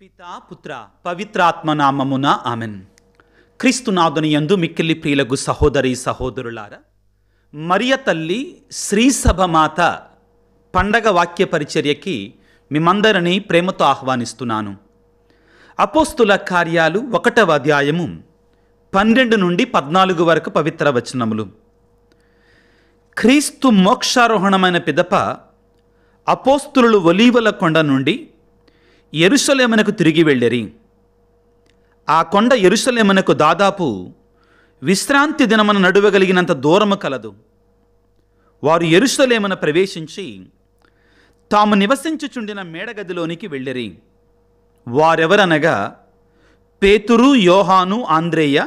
పితా పుత్ర పవిత్రాత్మ నామమున ఆమెన్. క్రీస్తునాథుని యందు మిక్కిలి ప్రియులకు సహోదరి సహోదరులారా, మరియ తల్లి శ్రీసభ మాత పండగ వాక్య పరిచర్యకి మిమ్మందరినీ ప్రేమతో ఆహ్వానిస్తున్నాను. అపోస్తుల కార్యాలు 1వ అధ్యాయము 12 నుండి 14 వరకు పవిత్ర వచనములు. క్రీస్తు మోక్షారోహణమైన పిదప అపోస్తులు ఒలీవల కొండ నుండి యెరూషలేమునకు తిరిగి వెళ్ళిరి. ఆ కొండ యెరూషలేమునకు దాదాపు విశ్రాంతి దినమున నడువగలిగినంత దూరము కలదు. వారు యెరూషలేమున ప్రవేశించి తాము నివసించుచుండిన మేడగదిలోనికి వెళ్ళిరి. వారెవరనగా పేతురు, యోహాను, ఆంద్రేయ,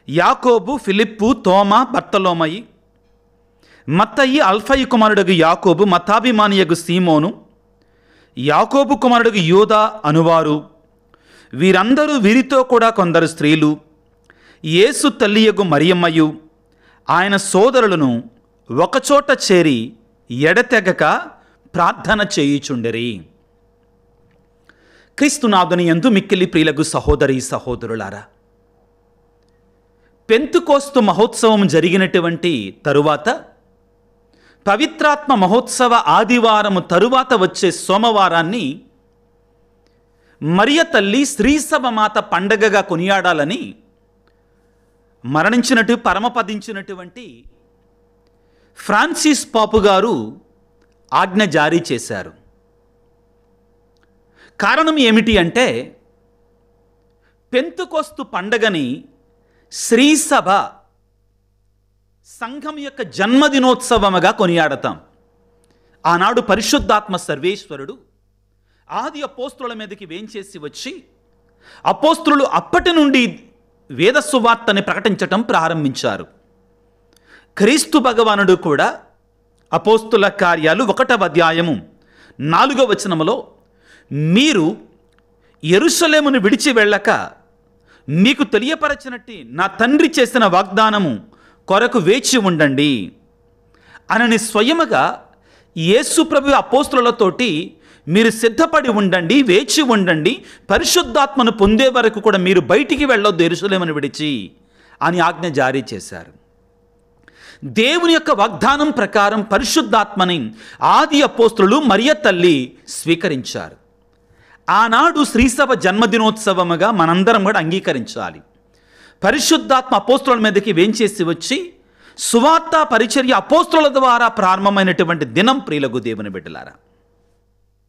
యాకోబు, ఫిలిప్పు, తోమా, బర్తలోమయి, మత్తయి, అల్ఫయి కుమారుడగు యాకోబు, మతాభిమానియగు సీమోను, యాకోబు కుమారుడు యూదా అనువారు, వీరందరూ వీరితో కూడా కొందరు స్త్రీలు, యేసు తల్లియగు మరియమ్మయు ఆయన సోదరులను ఒకచోట చేరి ఎడతెగక ప్రార్థన చేయుచుండిరి. క్రీస్తునాథుని యందు మిక్కిలి ప్రియులకు సహోదరి సహోదరులారా, పెంతుకోస్తు మహోత్సవం జరిగినటువంటి తరువాత పవిత్రాత్మ మహోత్సవ ఆదివారము తరువాత వచ్చే సోమవారాన్ని మరియ తల్లి శ్రీసభ మాత పండగగా కొనియాడాలని పరమపదించినటువంటి ఫ్రాన్సిస్ పాపు గారు ఆజ్ఞ జారీ చేశారు. కారణం ఏమిటి అంటే, పెంతుకోస్తు పండగని శ్రీసభ సంఘం యొక్క జన్మదినోత్సవముగా కొనియాడతాం. ఆనాడు పరిశుద్ధాత్మ సర్వేశ్వరుడు ఆది అపోస్తుల మీదకి వేంచేసి వచ్చి అపోస్తులు అప్పటి నుండి వేద సువార్తని ప్రకటించటం ప్రారంభించారు. క్రీస్తు భగవానుడు కూడా అపోస్తుల కార్యాలు 1వ అధ్యాయము 4వ వచనములో, మీరు యెరూషలేమును విడిచి వెళ్ళక మీకు తెలియపరచినట్టు నా తండ్రి చేసిన వాగ్దానము కొరకు వేచి ఉండండి అనని స్వయముగా యేసు ప్రభు అపోస్తులతోటి మీరు సిద్ధపడి ఉండండి, వేచి ఉండండి, పరిశుద్ధాత్మను పొందే వరకు కూడా మీరు బయటికి వెళ్ళొద్దు యెరూషలేమును విడిచి అని ఆజ్ఞ జారీ చేశారు. దేవుని యొక్క వాగ్దానం ప్రకారం పరిశుద్ధాత్మని ఆది అపోస్తులు మరియ తల్లి స్వీకరించారు. ఆనాడు శ్రీసభ జన్మదినోత్సవముగా మనందరం కూడా అంగీకరించాలి. పరిశుద్ధాత్మ అపోస్తుల మీదకి వేంచేసి వచ్చి సువార్త పరిచర్య అపోస్తుల ద్వారా ప్రారంభమైనటువంటి దినం ప్రియులకు దేవుని బిడ్డలారా.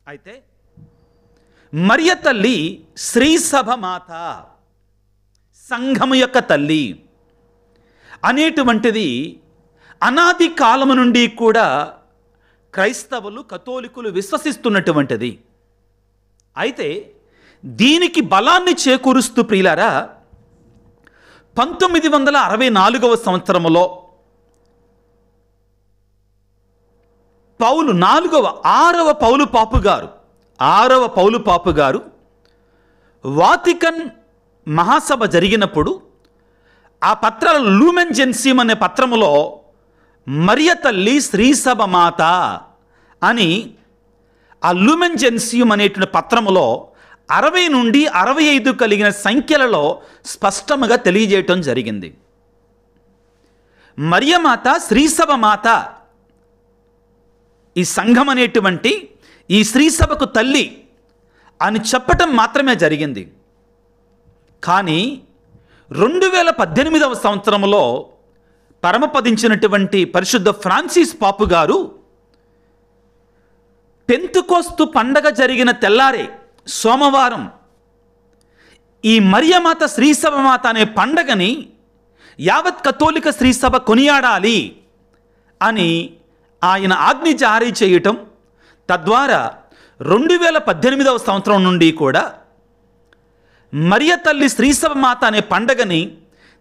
అయితే మరియ తల్లి శ్రీసభ మాత, సంఘము యొక్క తల్లి అనేటువంటిది అనాది కాలము నుండి కూడా క్రైస్తవులు, కథోలికులు విశ్వసిస్తున్నటువంటిది. అయితే దీనికి బలాన్ని చేకూరుస్తూ ప్రియులారా 1964వ సంవత్సరములో ఆరవ పౌలు పాపు గారు వాటికన్ మహాసభ జరిగినప్పుడు ఆ పత్రాల లూమెన్ జెన్సియం అనే పత్రములో మరియ తల్లి శ్రీసభ మాత అని ఆ లూమెన్ జెన్సియం అనేటువంటి పత్రములో 60 నుండి 65 కలిగిన సంఖ్యలలో స్పష్టముగా తెలియజేయటం జరిగింది. మరియమాత, శ్రీసభ మాత, ఈ సంఘం అనేటువంటి ఈ శ్రీసభకు తల్లి అని చెప్పటం మాత్రమే జరిగింది. కానీ 2018వ సంవత్సరంలో పరమపదించినటువంటి పరిశుద్ధ ఫ్రాన్సిస్ పాపు గారు పెంతుకోస్తు పండగ జరిగిన తెల్లారే సోమవారం ఈ మరియమాత శ్రీసభ మాత అనే పండగని యావత్ కథోలిక శ్రీసభ కొనియాడాలి అని ఆయన ఆజ్ఞ జారీ చేయటం, తద్వారా 2018వ సంవత్సరం నుండి కూడా మరియ తల్లి శ్రీసభ మాత అనే పండగని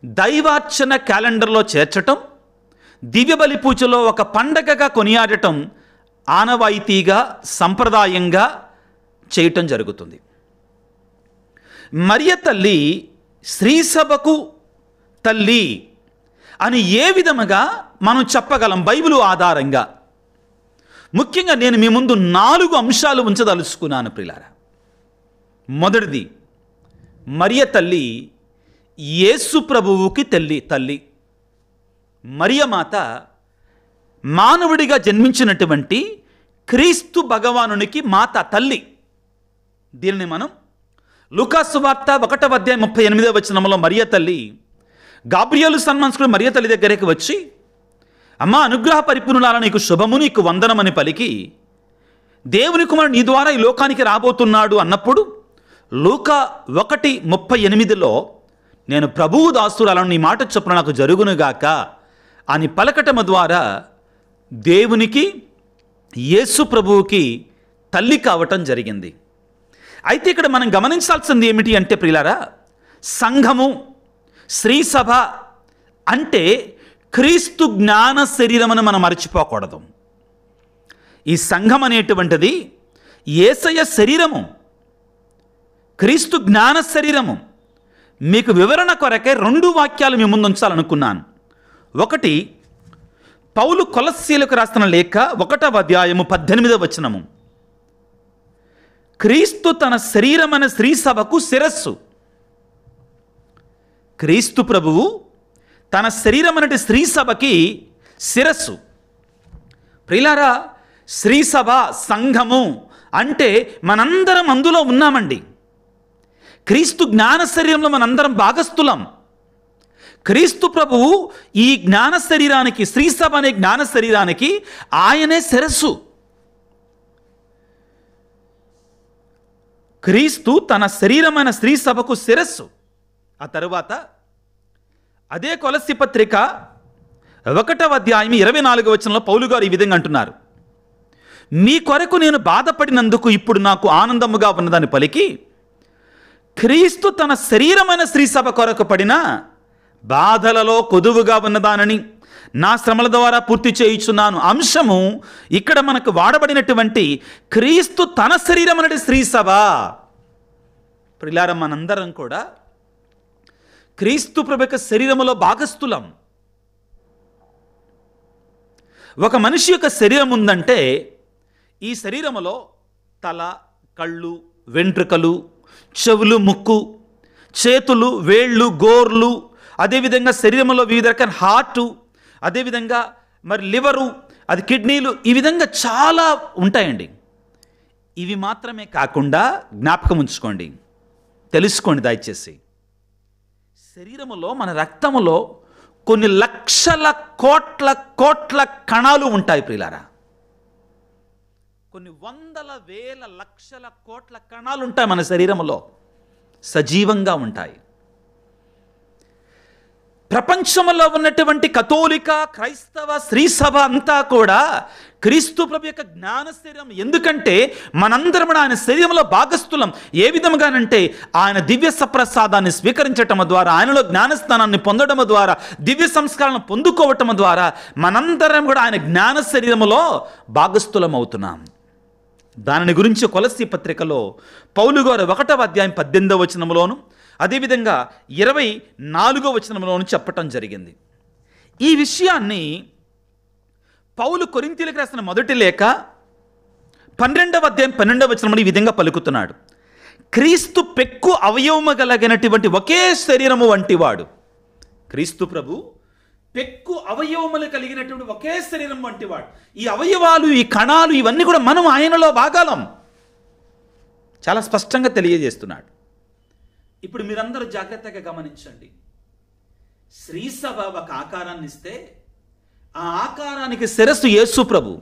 దైవార్చన క్యాలెండర్లో చేర్చటం, దివ్యబలి పూజలో ఒక పండగగా కొనియాడటం ఆనవాయితీగా, సంప్రదాయంగా చేయటం జరుగుతుంది. మరియ తల్లి శ్రీసభకు తల్లి అని ఏ విధముగా మనం చెప్పగలం బైబిల్ ఆధారంగా? ముఖ్యంగా నేను మీ ముందు 4 అంశాలు ఉంచదలుచుకున్నాను ప్రియులారా. మొదటిది, మరియ తల్లి యేసు ప్రభువుకి తల్లి. మరియ మాత మానవుడిగా జన్మించినటువంటి క్రీస్తు భగవానునికి మాత, తల్లి. దీనిని మనం లూకాసు వార్త 1:38 మరియ తల్లి గాబ్రియేలు సన్మాన్సుకుడు మరియ తల్లి దగ్గరికి వచ్చి, అమ్మా అనుగ్రహ పరిపూర్ణురాల, నీకు శుభము, నీకు వందనమని పలికి, దేవుని కుమారుడు నీ ద్వారా ఈ లోకానికి రాబోతున్నాడు అన్నప్పుడు లూకా 1:38 నేను ప్రభువు దాసురాలను, నీ మాట చొప్పున నాకు జరుగునుగాక అని పలకటము ద్వారా దేవునికి, యేసు ప్రభువుకి తల్లి కావటం జరిగింది. అయితే ఇక్కడ మనం గమనించాల్సింది ఏమిటి అంటే ప్రియులారా, సంఘము, శ్రీ సభ అంటే క్రీస్తు జ్ఞాన శరీరమని మనం మర్చిపోకూడదు. ఈ సంఘం అనేటువంటిది యేసయ్య శరీరము, క్రీస్తు జ్ఞాన శరీరము. మీకు వివరణ కొరకే 2 వాక్యాలు మీ ముందు ఉంచాలనుకున్నాను. ఒకటి, పౌలు కొలస్సీలకు రాసిన లేఖ 1:18 క్రీస్తు తన శరీరమైన స్త్రీ సభకు శిరస్సు. క్రీస్తు ప్రభువు తన శరీరమైన స్త్రీ సభకి శిరస్సు. ప్రియులారా, స్త్రీ సభ, సంఘము అంటే మనందరం అందులో ఉన్నామండి. క్రీస్తు జ్ఞాన శరీరంలో మనందరం భాగస్థులం. క్రీస్తు ప్రభువు ఈ జ్ఞాన శరీరానికి, స్త్రీ సభ అనే జ్ఞాన శరీరానికి ఆయనే శిరస్సు. క్రీస్తు తన శరీరమైన స్త్రీ సభకు శిరస్సు. ఆ తరువాత అదే కొలస్సీ పత్రిక 1:24 పౌలు గారు ఈ విధంగా అంటున్నారు, మీ కొరకు నేను బాధపడినందుకు ఇప్పుడు నాకు ఆనందముగా ఉన్నదని పలికి, క్రీస్తు తన శరీరమైన స్త్రీ సభ కొరకు పడిన బాధలలో కొదువుగా ఉన్నదానని నా శ్రమల ద్వారా పూర్తి చేయుచున్నాను. అంశము ఇక్కడ మనకు వాడబడినటువంటి క్రీస్తు తన శరీరం అనే స్త్రీ సభ. ప్రియులారా, మనందరం కూడా క్రీస్తు ప్రభు యొక్క శరీరములో భాగస్థులం. ఒక మనిషి యొక్క శరీరం ఉందంటే ఈ శరీరములో తల, కళ్ళు, వెంట్రుకలు, చెవులు, ముక్కు, చేతులు, వేళ్ళు, గోర్లు, అదేవిధంగా శరీరంలో వివిధ రకాల హార్టు, అదేవిధంగా మరి లివరు, అది కిడ్నీలు, ఈ విధంగా చాలా ఉంటాయండి. ఇవి మాత్రమే కాకుండా జ్ఞాపకం ఉంచుకోండి, తెలుసుకోండి దయచేసి, శరీరములో మన రక్తములో కొన్ని లక్షల కోట్ల కణాలు ఉంటాయి ప్రియులారా. కొన్ని వందల వేల లక్షల కోట్ల కణాలు ఉంటాయి మన శరీరములో, సజీవంగా ఉంటాయి. ప్రపంచంలో ఉన్నటువంటి కథోలిక, క్రైస్తవ, స్త్రీ సభ అంతా కూడా క్రీస్తు ప్రభు యొక్క జ్ఞాన శరీరం. ఎందుకంటే మనందరం ఆయన శరీరంలో భాగస్థులం. ఏ విధముగానంటే ఆయన దివ్య సప్రసాదాన్ని స్వీకరించటం ద్వారా, ఆయనలో జ్ఞానస్థానాన్ని పొందడం ద్వారా, దివ్య సంస్కారాలను పొందుకోవటం ద్వారా మనందరం కూడా ఆయన జ్ఞాన శరీరములో భాగస్థులం అవుతున్నాం. దానిని గురించి కొలస్సీ పత్రికలో పౌలు గారు 1:18 అదేవిధంగా 24 చెప్పటం జరిగింది. ఈ విషయాన్ని పౌలు కొరింథీయులకు రాసిన మొదటి లేఖ 12:12 ఈ విధంగా పలుకుతున్నాడు, క్రీస్తు పెక్కు అవయవము కలిగినటువంటి ఒకే శరీరము వంటివాడు. క్రీస్తు ప్రభు పెక్కు అవయవములు కలిగినటువంటి ఒకే శరీరం వంటివాడు. ఈ అవయవాలు, ఈ కణాలు, ఇవన్నీ కూడా మనం ఆయనలో భాగాలం. చాలా స్పష్టంగా తెలియజేస్తున్నాడు. ఇప్పుడు మీరందరూ జాగ్రత్తగా గమనించండి. స్త్రీ సభ ఒక ఆకారాన్ని ఇస్తే ఆ ఆకారానికి శిరస్సు యేసు ప్రభు.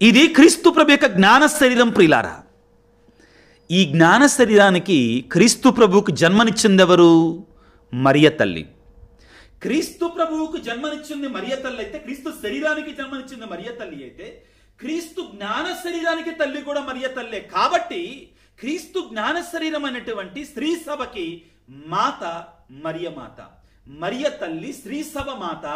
ఇది క్రీస్తు ప్రభు యొక్క జ్ఞాన శరీరం ప్రియులారా. ఈ జ్ఞాన శరీరానికి క్రీస్తు ప్రభువుకు జన్మనిచ్చింది ఎవరు? మరియ తల్లి. క్రీస్తు ప్రభువుకు జన్మనిచ్చింది మరియ తల్లి అయితే, క్రీస్తు శరీరానికి జన్మనిచ్చింది మరియ తల్లి అయితే, క్రీస్తు జ్ఞాన శరీరానికి తల్లి కూడా మరియ తల్లే. కాబట్టి క్రీస్తు జ్ఞాన శరీరం అనేటువంటి స్త్రీ సభకి మాత మరియ మాత, మరియ తల్లి స్త్రీ సభ మాత.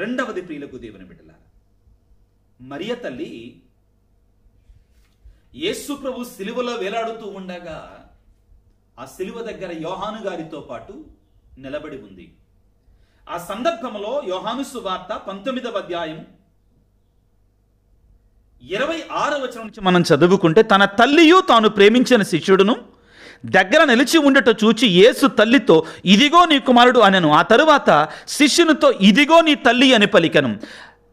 రెండవది ప్రియులకు దేవుని బిడ్డలారా, మరియ తల్లి యేసు ప్రభు సిలువలో వేలాడుతూ ఉండగా ఆ సిలువ దగ్గర యోహాను గారితో పాటు నిలబడి ఉంది. ఆ సందర్భంలో యోహాను సువార్త 19వ అధ్యాయం 26వ వచనం నుంచి మనం చదువుకుంటే, తన తల్లియు తాను ప్రేమించిన శిష్యుడును దగ్గర నిలిచి ఉండట చూచి యేసు తల్లితో, ఇదిగో నీ కుమారుడు అనెను. ఆ తరువాత శిష్యునితో, ఇదిగో నీ తల్లి అని పలికెను.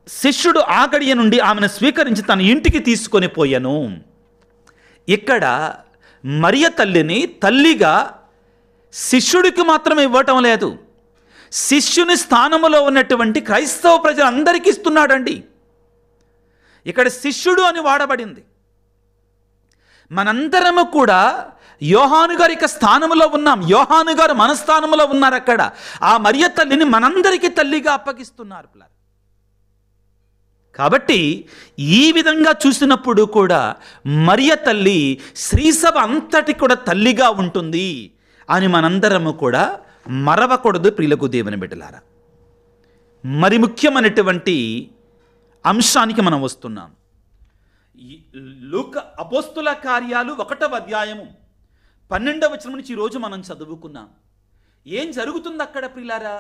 శిష్యుడు ఆ గడియ నుండి ఆమెను స్వీకరించి తన ఇంటికి తీసుకొని పోయాను. ఇక్కడ మరియ తల్లిని తల్లిగా శిష్యుడికి మాత్రమే ఇవ్వటం లేదు, శిష్యుని స్థానములో ఉన్నటువంటి క్రైస్తవ ప్రజలందరికీ ఇస్తున్నాడండి. ఇక్కడ శిష్యుడు అని వాడబడింది. మనందరము కూడా యోహాను గారి యొక్క స్థానంలో ఉన్నాం. యోహాను గారు మన స్థానంలో ఉన్నారు. అక్కడ ఆ మరియ తల్లిని మనందరికీ తల్లిగా అప్పగిస్తున్నారు. కాబట్టి ఈ విధంగా చూసినప్పుడు కూడా మరియ తల్లి శ్రీసభ అంతటి కూడా తల్లిగా ఉంటుంది అని మనందరము కూడా మరవకూడదు. ప్రియులకు దేవుని బిడ్డలారా, మరి ముఖ్యమైనటువంటి అంశానికి మనం వస్తున్నాం. లూకా అపోస్తుల కార్యాలు 1వ అధ్యాయము 12వ వచనం నుంచి ఈరోజు మనం చదువుకున్నాం. ఏం జరుగుతుంది అక్కడ ప్రియులారా?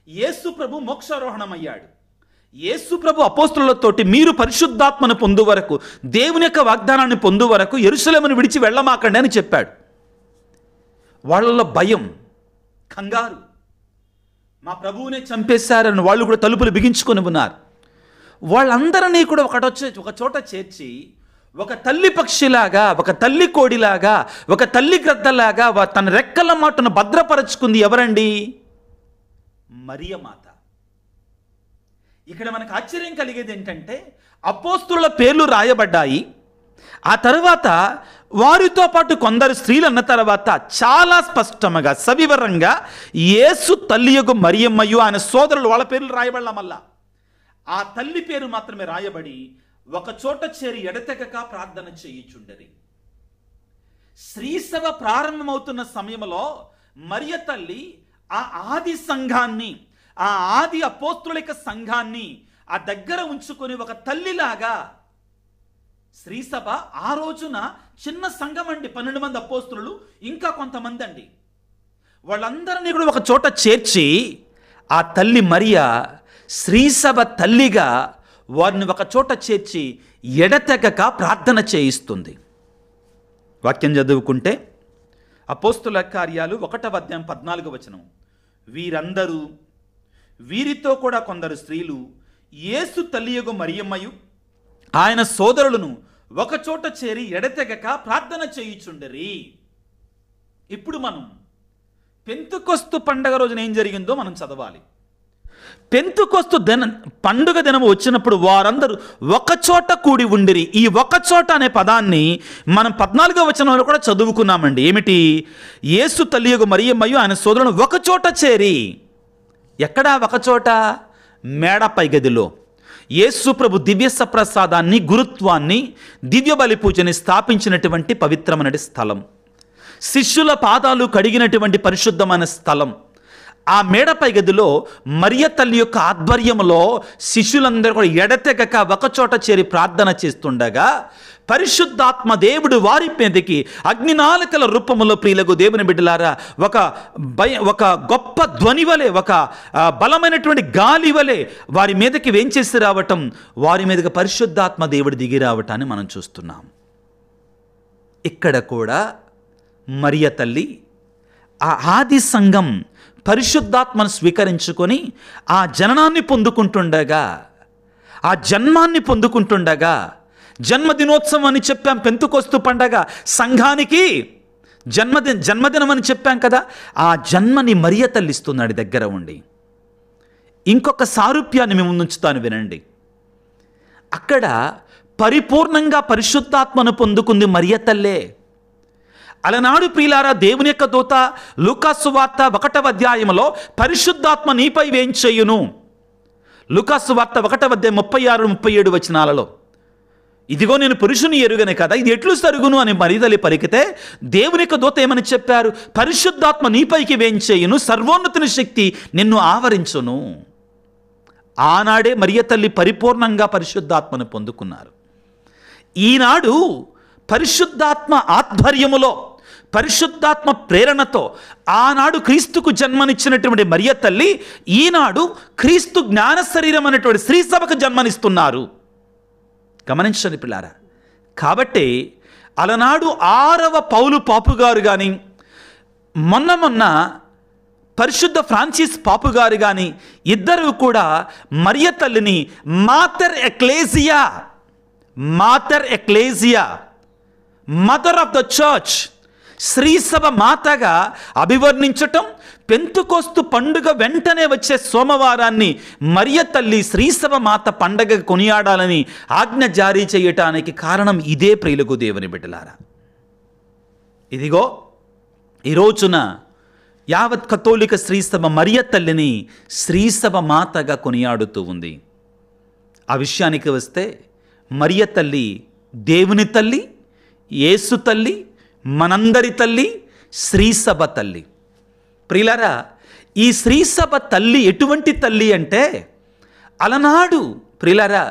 యేసు ప్రభు మోక్షారోహణం అయ్యాడు. యేసు ప్రభు అపోస్తులతోటి, మీరు పరిశుద్ధాత్మను పొందు వరకు, దేవుని యొక్క వాగ్దానాన్ని పొందు వరకు యెరూషలేమును విడిచి వెళ్ళమాకండి అని చెప్పాడు. వాళ్ళలో భయం, కంగారు, మా ప్రభువునే చంపేశారని వాళ్ళు కూడా తలుపులు బిగించుకొని ఉన్నారు. వాళ్ళందరినీ కూడా ఒక చోట చేర్చి, ఒక తల్లి పక్షిలాగా, ఒక తల్లి కోడిలాగా, ఒక తల్లి గ్రద్దలాగా తన రెక్కల మాటను భద్రపరచుకుంది ఎవరండి? మరియ మాత. ఇక్కడ మనకు ఆశ్చర్యం కలిగేది ఏంటంటే, అపోస్తుల పేర్లు రాయబడ్డాయి. ఆ తర్వాత వారితో పాటు కొందరు స్త్రీలు అన్న తర్వాత చాలా స్పష్టంగా సవివరంగా యేసు తల్లియగు మరియమ్మయు ఆయన సోదరులు వాళ్ళ పేర్లు రాయబడలా. మళ్ళా ఆ తల్లి పేరు మాత్రమే రాయబడి, ఒక చోట చేరి ఎడతెగక ప్రార్థన చేయుచుండరి. శ్రీసభ ప్రారంభమవుతున్న సమయంలో మరియ తల్లి ఆ ఆది సంఘాన్ని, ఆ ఆది అపోస్తుల యొక్క సంఘాన్ని ఆ దగ్గర ఉంచుకొని ఒక తల్లిలాగా, శ్రీసభ ఆ రోజున చిన్న సంఘం అండి, 12 మంది అపోస్తులు ఇంకా కొంతమంది అండి, వాళ్ళందరినీ కూడా ఒక చోట చేర్చి ఆ తల్లి మరియ శ్రీసభ తల్లిగా వారిని ఒక చోట చేర్చి ఎడతెగక ప్రార్థన చేయిస్తుంది. వాక్యం చదువుకుంటే అపోస్తుల కార్యాలు 1వ అధ్యాయం 14వ వచనం, వీరందరూ వీరితో కూడా కొందరు స్త్రీలు యేసు తల్లియగు మరియమ్మయు ఆయన సోదరులను ఒక చోట చేరి ఎడతెగక ప్రార్థన చేయుచుండరి. ఇప్పుడు మనం పెంతుకొస్తు పండగ రోజున ఏం జరిగిందో మనం చదవాలి. పెంతుకొస్తు పండుగ దినము వచ్చినప్పుడు వారందరూ ఒక చోట కూడి ఉండిరి. ఈ ఒక చోట అనే పదాన్ని మనం 14వ వచనంలో కూడా చదువుకున్నామండి. ఏమిటి? యేసు తల్లియగు మరియమ్మయు ఆయన సోదరులను ఒక చోట చేరి. ఎక్కడా ఒక చోట? మేడపై గదిలో యేసు ప్రభు దివ్య సప్రసాదాన్ని, గురుత్వాన్ని, దివ్య బలి పూజని స్థాపించినటువంటి పవిత్రమైన స్థలం, శిష్యుల పాదాలు కడిగినటువంటి పరిశుద్ధమైన స్థలం. ఆ మేడపై గదిలో మరియ తల్లి యొక్క ఆధ్వర్యంలో శిష్యులందరూ కూడా ఎడతెగక ఒకచోట చేరి ప్రార్థన చేస్తుండగా పరిశుద్ధాత్మ దేవుడు వారి మీదకి అగ్నినాళికల రూపంలో, ప్రియులకు దేవుని బిడ్డలారా, ఒక గొప్ప ధ్వని వలె, ఒక బలమైనటువంటి గాలి వలె వారి మీదకి వేంచేసి రావటం, వారి మీదకి పరిశుద్ధాత్మ దేవుడు దిగి రావటాన్ని మనం చూస్తున్నాం. ఇక్కడ కూడా మరియ తల్లి ఆ ఆది సంఘం పరిశుద్ధాత్మను స్వీకరించుకొని ఆ జననాన్ని పొందుకుంటుండగా, ఆ జన్మాన్ని పొందుకుంటుండగా, జన్మదినోత్సవం అని చెప్పాం, పెంతుకొస్తు పండగ సంఘానికి జన్మదినం అని చెప్పాం కదా, ఆ జన్మని మరియ తల్లి ఇస్తున్నాడు దగ్గర ఉండి. ఇంకొక సారూప్యాన్ని మేము ఉంచుతాను వినండి. అక్కడ పరిపూర్ణంగా పరిశుద్ధాత్మను పొందుకుంది మరియ తల్లే. అలనాడు ప్రియులారా, దేవుని యొక్క దూత లూకాసు వార్త 1వ అధ్యాయంలో పరిశుద్ధాత్మ నీపై వేంచేయును, లూకాసు వార్త 1వ అధ్యాయం 36-37 వచనాలలో, ఇదిగో నేను పురుషుని ఎరుగనే కదా, ఇది ఎట్లు సరుగును అని మరియ తల్లి పలికితే దేవుని యొక్క దూత ఏమని చెప్పారు? పరిశుద్ధాత్మ నీపైకి వేంచేయును, సర్వోన్నతుని శక్తి నిన్ను ఆవరించును. ఆనాడే మరియ తల్లి పరిపూర్ణంగా పరిశుద్ధాత్మను పొందుకున్నారు. ఈనాడు పరిశుద్ధాత్మ ఆధ్వర్యములో, పరిశుద్ధాత్మ ప్రేరణతో ఆనాడు క్రీస్తుకు జన్మనిచ్చినటువంటి మరియ తల్లి ఈనాడు క్రీస్తు జ్ఞాన శరీరం అనేటువంటి శ్రీసభకు జన్మనిస్తున్నారు. గమనించండి పిల్లారా. కాబట్టి అలనాడు 6వ పౌలు పాపు గారు కానీ, మొన్న పరిశుద్ధ ఫ్రాన్సిస్ పాపు గారు కానీ ఇద్దరు కూడా మరియ తల్లిని మాతర్ ఎక్లేసియా, మదర్ ఆఫ్ ద చర్చ్, శ్రీసభ మాతగా అభివర్ణించటం, పెంతుకోస్తు పండుగ వెంటనే వచ్చే సోమవారాన్ని మరియ తల్లి శ్రీసభ మాత పండగ కొనియాడాలని ఆజ్ఞ జారీ చేయటానికి కారణం ఇదే. ప్రియులకు దేవుని బిడ్డలారా, ఇదిగో ఈ రోజున యావత్ కథోలిక శ్రీసభ మరియ తల్లిని శ్రీసభ మాతగా కొనియాడుతూ ఉంది. ఆ విషయానికి వస్తే మరియ తల్లి దేవుని తల్లి, యేసు తల్లి, మనందరి తల్లి, శ్రీసభ తల్లి. ప్రియులారా, ఈ శ్రీసభ తల్లి ఎటువంటి తల్లి అంటే, అలనాడు ప్రియులారా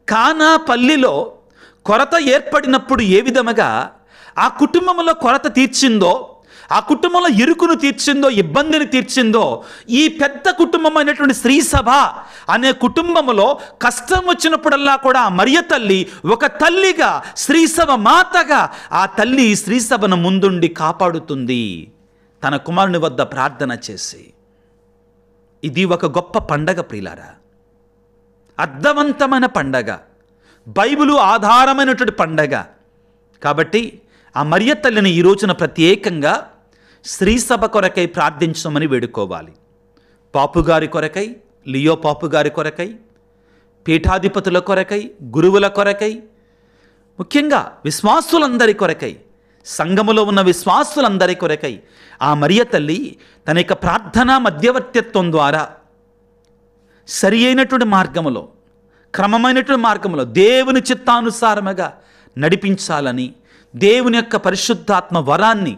కానా పల్లిలో కొరత ఏర్పడినప్పుడు ఏ విధముగా ఆ కుటుంబంలో కొరత తీర్చిందో, ఆ కుటుంబంలో ఇరుకును తీర్చిందో, ఇబ్బందిని తీర్చిందో, ఈ పెద్ద కుటుంబమైనటువంటి శ్రీసభ అనే కుటుంబంలో కష్టం వచ్చినప్పుడల్లా కూడా మరియ తల్లి ఒక తల్లిగా, శ్రీసభ మాతగా ఆ తల్లి శ్రీసభను ముందుండి కాపాడుతుంది తన కుమారుని వద్ద ప్రార్థన చేసి. ఇది ఒక గొప్ప పండగ ప్రియులారా, అర్థవంతమైన పండగ, బైబిలు ఆధారమైనటువంటి పండగ. కాబట్టి ఆ మరియ తల్లిని ఈ రోజున ప్రత్యేకంగా శ్రీసభ కొరకై ప్రార్థించమని వేడుకోవాలి. పాపుగారి కొరకై, లియో పాపుగారి కొరకై, పీఠాధిపతుల కొరకై, గురువుల కొరకై, ముఖ్యంగా విశ్వాసులందరి కొరకై, సంఘములో ఉన్న విశ్వాసులందరి కొరకై ఆ మరియ తల్లి తన యొక్క ప్రార్థనా మధ్యవర్తిత్వం ద్వారా సరి అయినటువంటి మార్గములో, క్రమమైనటువంటి మార్గములో దేవుని చిత్తానుసారముగా నడిపించాలని, దేవుని యొక్క పరిశుద్ధాత్మ వరాన్ని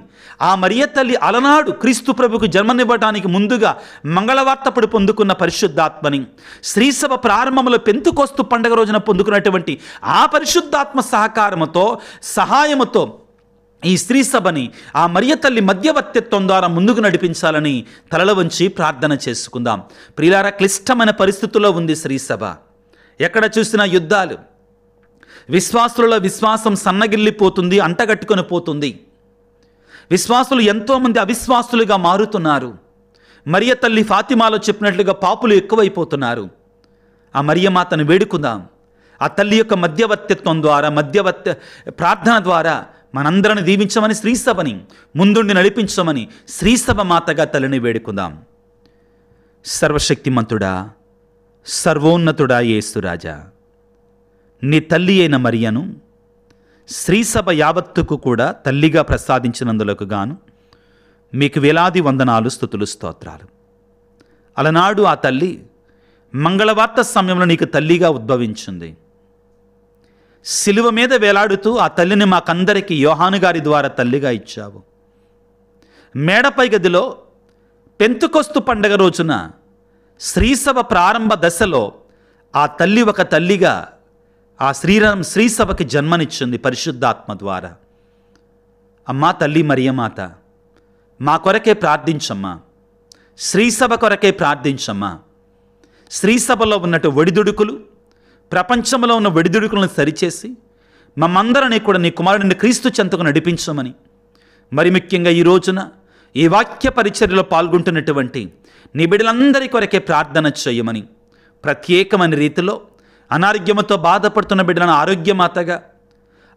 ఆ మరియ తల్లి అలనాడు క్రీస్తు ప్రభుకు జన్మనివ్వడానికి ముందుగా మంగళవార్తపడి పొందుకున్న పరిశుద్ధాత్మని, శ్రీసభ ప్రారంభంలో పెంతుకోస్తు పండుగ రోజున పొందుకున్నటువంటి ఆ పరిశుద్ధాత్మ సహాయముతో ఈ శ్రీసభని ఆ మరియ తల్లి మధ్యవర్తిత్వం ద్వారా ముందుకు నడిపించాలని తలల వంచి ప్రార్థన చేసుకుందాం. ప్రియులారా, క్లిష్టమైన పరిస్థితుల్లో ఉంది శ్రీసభ. ఎక్కడ చూసినా యుద్ధాలు, విశ్వాసులలో విశ్వాసం సన్నగిల్లిపోతుంది, అంటగట్టుకొని పోతుంది. విశ్వాసులు ఎంతోమంది అవిశ్వాసులుగా మారుతున్నారు. మరియ తల్లి ఫాతిమాలో చెప్పినట్లుగా పాపులు ఎక్కువైపోతున్నారు. ఆ మరియమాతను వేడుకుందాం. ఆ తల్లి యొక్క మధ్యవర్తిత్వం ద్వారా, ప్రార్థన ద్వారా మనందరిని దీవించమని, శ్రీసభని ముందుండి నడిపించమని శ్రీసభ మాతగా తల్లిని వేడుకుందాం. సర్వశక్తిమంతుడా, సర్వోన్నతుడా యేసురాజా, నీ తల్లి అయిన మరియను శ్రీసభ యావత్తుకు కూడా తల్లిగా ప్రసాదించినందులకు గాను మీకు వేలాది వందనాలు, స్తుతులు, స్తోత్రాలు. అలనాడు ఆ తల్లి మంగళవార్త సమయంలో నీకు తల్లిగా ఉద్భవించింది. శిలువ మీద వేలాడుతూ ఆ తల్లిని మాకందరికీ యోహాను గారి ద్వారా తల్లిగా ఇచ్చావు. మేడపై గదిలో పెంతుకొస్తు పండగ రోజున శ్రీసభ ప్రారంభ దశలో ఆ తల్లి ఒక తల్లిగా ఆ శ్రీసభకి జన్మనిచ్చింది పరిశుద్ధాత్మ ద్వారా. అమ్మా తల్లి మరియమాత, మా కొరకే ప్రార్థించమ్మా, శ్రీసభ కొరకే ప్రార్థించమ్మా. శ్రీసభలో ఉన్నట్టు ఒడిదుడుకులు, ప్రపంచంలో ఉన్న ఒడిదుడుకులను సరిచేసి మమ్మందరినీ కూడా నీ కుమారుడిని క్రీస్తు చెంతకు నడిపించమని, మరి ముఖ్యంగా ఈ రోజున ఈ వాక్య పరిచర్యలో పాల్గొంటున్నటువంటి నీ బిడ్డలందరి కొరకే ప్రార్థన చేయమని, ప్రత్యేకమైన రీతిలో అనారోగ్యముతో బాధపడుతున్న బిడ్డలను ఆరోగ్యమాతగా,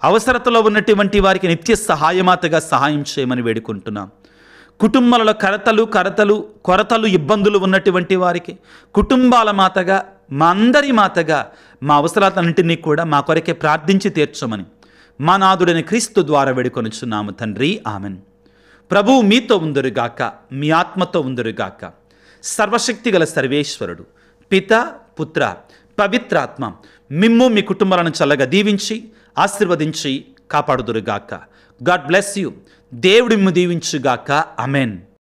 అవసరతలో ఉన్నటువంటి వారికి నిత్య సహాయమాతగా సహాయం చేయమని వేడుకుంటున్నాం. కుటుంబాలలో కొరతలు ఇబ్బందులు ఉన్నటువంటి వారికి కుటుంబాల మాతగా, మా అందరి మాతగా, మా అవసరాలన్నింటినీ కూడా మా కొరకే ప్రార్థించి తీర్చమని మా నాథుడైన క్రీస్తు ద్వారా వేడుకొనుచున్నాము తండ్రి, ఆమెన్. ప్రభువు మీతో ఉందురుగాక, మీ ఆత్మతో ఉందురుగాక. సర్వశక్తి గల సర్వేశ్వరుడు పిత, పుత్ర, పవిత్రాత్మ మిమ్ము మీ కుటుంబాలను చల్లగా దీవించి ఆశీర్వదించి కాపాడుదురుగాక. God bless you. దేవుడు మిమ్ము దీవించుగాక. ఆమెన్.